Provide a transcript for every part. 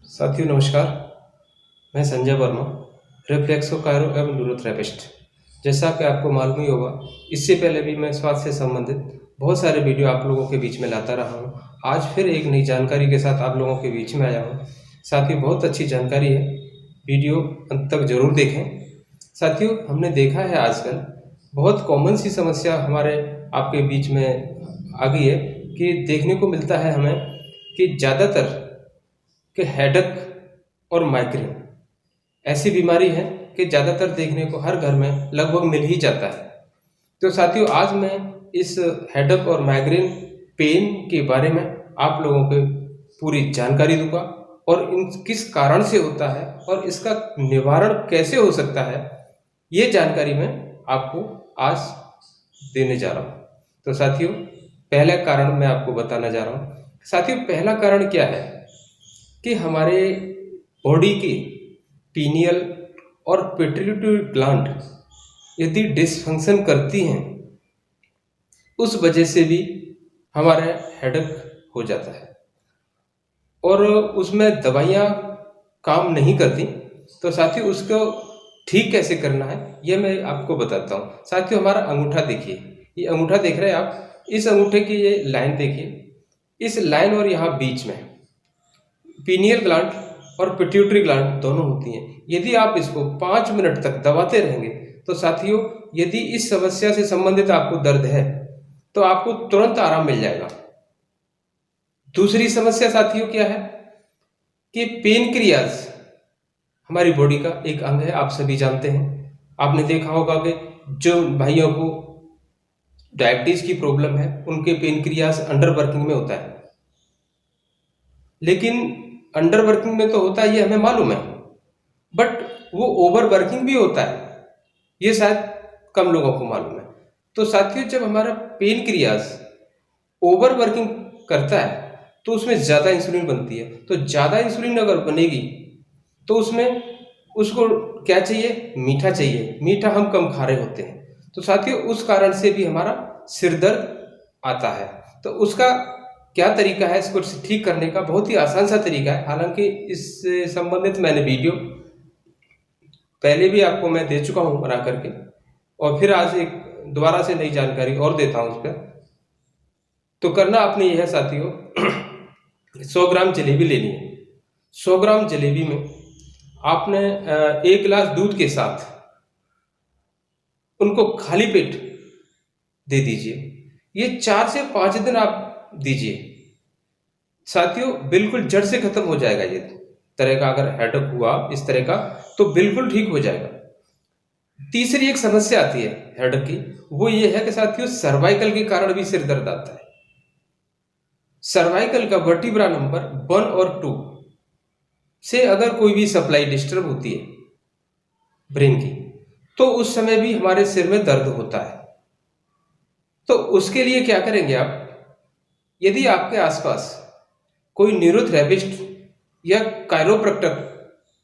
साथियों नमस्कार। मैं संजय वर्मा, रिफ्लेक्सो कायरो एवं न्यूरोथेरेपिस्ट। जैसा कि आपको मालूम ही होगा, इससे पहले भी मैं स्वास्थ्य से संबंधित बहुत सारे वीडियो आप लोगों के बीच में लाता रहा हूँ। आज फिर एक नई जानकारी के साथ आप लोगों के बीच में आया हूँ। साथियों, बहुत अच्छी जानकारी है, वीडियो अंत तक जरूर देखें। साथियों, हमने देखा है आजकल बहुत कॉमन सी समस्या हमारे आपके बीच में आ गई है कि देखने को मिलता है हमें कि ज़्यादातर कि हेडेक और माइग्रेन ऐसी बीमारी है कि ज़्यादातर देखने को हर घर में लगभग मिल ही जाता है। तो साथियों, आज मैं इस हेडेक और माइग्रेन पेन के बारे में आप लोगों को पूरी जानकारी दूंगा और इन किस कारण से होता है और इसका निवारण कैसे हो सकता है, ये जानकारी मैं आपको आज देने जा रहा हूँ। तो साथियों, पहला कारण मैं आपको बताना जा रहा हूँ। साथियों, पहला कारण क्या है कि हमारे बॉडी की पीनियल और पिट्यूटरी ग्लैंड यदि डिसफंक्शन करती हैं, उस वजह से भी हमारा हेडेक हो जाता है और उसमें दवाइयाँ काम नहीं करती। तो साथियों, उसको ठीक कैसे करना है ये मैं आपको बताता हूँ। साथियों, हमारा अंगूठा देखिए, ये अंगूठा देख रहे हैं आप, इस अंगूठे की ये लाइन देखिए, इस लाइन और यहाँ बीच में पीनियल ग्लैंड और पिट्यूटरी ग्लैंड दोनों होती हैं। यदि आप इसको 5 मिनट तक दबाते रहेंगे तो साथियों, यदि इस समस्या से संबंधित आपको दर्द है तो आपको तुरंत आराम मिल जाएगा। दूसरी समस्या साथियों क्या है कि पेनक्रियाज हमारी बॉडी का एक अंग है, आप सभी जानते हैं। आपने देखा होगा कि जो भाइयों को डायबिटीज की प्रॉब्लम है उनके पेनक्रियाज अंडर वर्किंग में होता है, लेकिन अंडर वर्किंग में तो होता है ये हमें मालूम है, बट वो ओवर वर्किंग भी होता है, ये शायद कम लोगों को मालूम है। तो साथियों, जब हमारा पेनक्रियाज ओवर वर्किंग करता है तो उसमें ज़्यादा इंसुलिन बनती है। तो ज़्यादा इंसुलिन अगर बनेगी तो उसमें उसको क्या चाहिए, मीठा चाहिए। मीठा हम कम खा रहे होते हैं, तो साथियों उस कारण से भी हमारा सिर दर्द आता है। तो उसका क्या तरीका है इसको ठीक करने का? बहुत ही आसान सा तरीका है। हालांकि इससे संबंधित मैंने वीडियो पहले भी आपको मैं दे चुका हूं बना करके, और फिर आज एक दोबारा से नई जानकारी और देता हूं उस पर। तो करना आपने यह है साथियों, 100 ग्राम जलेबी लेनी है। 100 ग्राम जलेबी में आपने 1 गिलास दूध के साथ उनको खाली पेट दे दीजिए। ये 4 से 5 दिन आप दीजिए। साथियों, बिल्कुल जड़ से खत्म हो जाएगा ये तरह का अगर हेडेक हुआ इस तरह का, तो बिल्कुल ठीक हो जाएगा। तीसरी एक समस्या आती है हेडेक की, वो ये है कि साथियों सर्वाइकल के कारण भी सिर दर्द आता है। सर्वाइकल का वर्टिब्रा नंबर 1 और 2 से अगर कोई भी सप्लाई डिस्टर्ब होती है ब्रेन की, तो उस समय भी हमारे सिर में दर्द होता है। तो उसके लिए क्या करेंगे आप? यदि आपके आसपास कोई न्यूरोथेरेपिस्ट या कायरोप्रैक्टर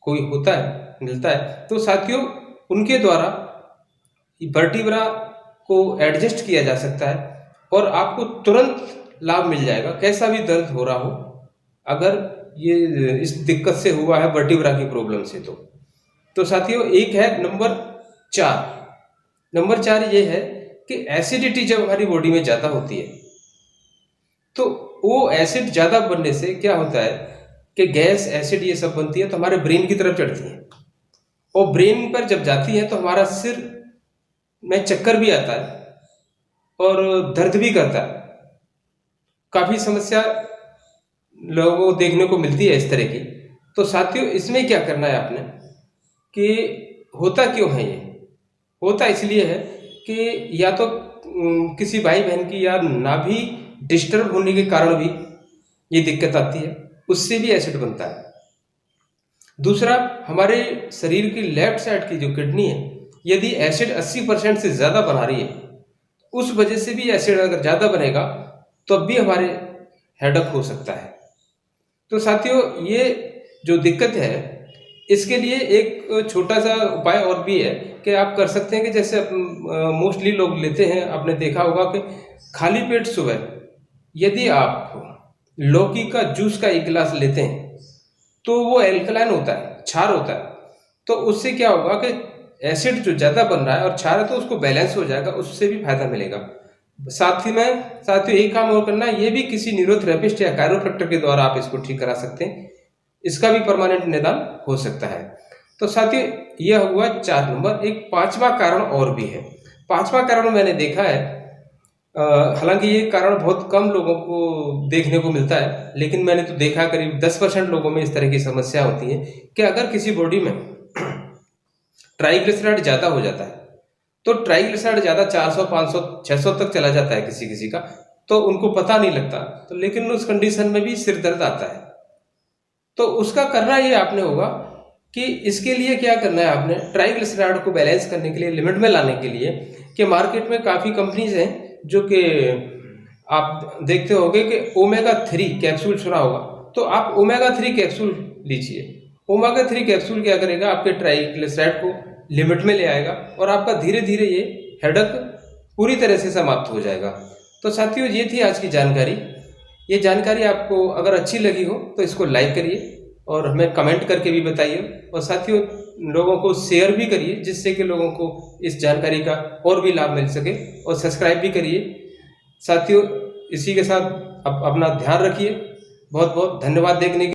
कोई होता है, मिलता है, तो साथियों उनके द्वारा वर्टिब्रा को एडजस्ट किया जा सकता है और आपको तुरंत लाभ मिल जाएगा, कैसा भी दर्द हो रहा हो। अगर ये इस दिक्कत से हुआ है वर्टिब्रा की प्रॉब्लम से, तो साथियों एक है नंबर 4 ये है कि एसिडिटी जब हमारी बॉडी में ज़्यादा होती है तो वो एसिड ज़्यादा बनने से क्या होता है कि गैस एसिड ये सब बनती है, तो हमारे ब्रेन की तरफ चढ़ती है और ब्रेन पर जब जाती है तो हमारा सिर में चक्कर भी आता है और दर्द भी करता है। काफ़ी समस्या लोगों को देखने को मिलती है इस तरह की। तो साथियों, इसमें क्या करना है आपने कि होता क्यों है ये? होता इसलिए है कि या तो किसी भाई बहन की या नाभि डिस्टर्ब होने के कारण भी ये दिक्कत आती है, उससे भी एसिड बनता है। दूसरा, हमारे शरीर की लेफ्ट साइड की जो किडनी है, यदि एसिड 80% से ज़्यादा बना रही है, उस वजह से भी एसिड अगर ज़्यादा बनेगा तो भी हमारे हेडेक हो सकता है। तो साथियों, ये जो दिक्कत है इसके लिए एक छोटा सा उपाय और भी है कि आप कर सकते हैं कि जैसे मोस्टली लोग लेते हैं, आपने देखा होगा कि खाली पेट सुबह यदि आप लौकी का जूस का 1 गिलास लेते हैं तो वो एल्कलाइन होता है, क्षार होता है। तो उससे क्या होगा कि एसिड जो ज़्यादा बन रहा है और क्षार है तो उसको बैलेंस हो जाएगा, उससे भी फायदा मिलेगा। साथियों एक काम और करना, ये भी किसी न्यूरोथेरेपिस्ट या कायरोप्रैक्टर के द्वारा आप इसको ठीक करा सकते हैं। इसका भी परमानेंट निदान हो सकता है। तो साथियों यह हुआ 4 नंबर। एक 5वां कारण और भी है। 5वां कारण मैंने देखा है, हालांकि ये कारण बहुत कम लोगों को देखने को मिलता है, लेकिन मैंने तो देखा करीब 10% लोगों में इस तरह की समस्या होती है कि अगर किसी बॉडी में ट्राइग्लिसराइड ज़्यादा हो जाता है, तो ट्राइग्लिसराइड ज़्यादा 400, 500, 600 तक चला जाता है किसी किसी का, तो उनको पता नहीं लगता, तो लेकिन उस कंडीशन में भी सिर दर्द आता है। तो उसका करना ये आपने होगा कि इसके लिए क्या करना है आपने, ट्राइग्लिसराइड को बैलेंस करने के लिए, लिमिट में लाने के लिए, कि मार्केट में काफ़ी कंपनीज हैं जो कि आप देखते होंगे कि ओमेगा 3 कैप्सूल सुना होगा, तो आप ओमेगा 3 कैप्सूल लीजिए। ओमेगा 3 कैप्सूल क्या करेगा, आपके ट्राइग्लिसराइड को लिमिट में ले आएगा और आपका धीरे धीरे ये हेडेक पूरी तरह से समाप्त हो जाएगा। तो साथियों ये थी आज की जानकारी। ये जानकारी आपको अगर अच्छी लगी हो तो इसको लाइक करिए और हमें कमेंट करके भी बताइए, और साथियों लोगों को शेयर भी करिए, जिससे कि लोगों को इस जानकारी का और भी लाभ मिल सके, और सब्सक्राइब भी करिए। साथियों इसी के साथ अपना ध्यान रखिए। बहुत बहुत धन्यवाद देखने के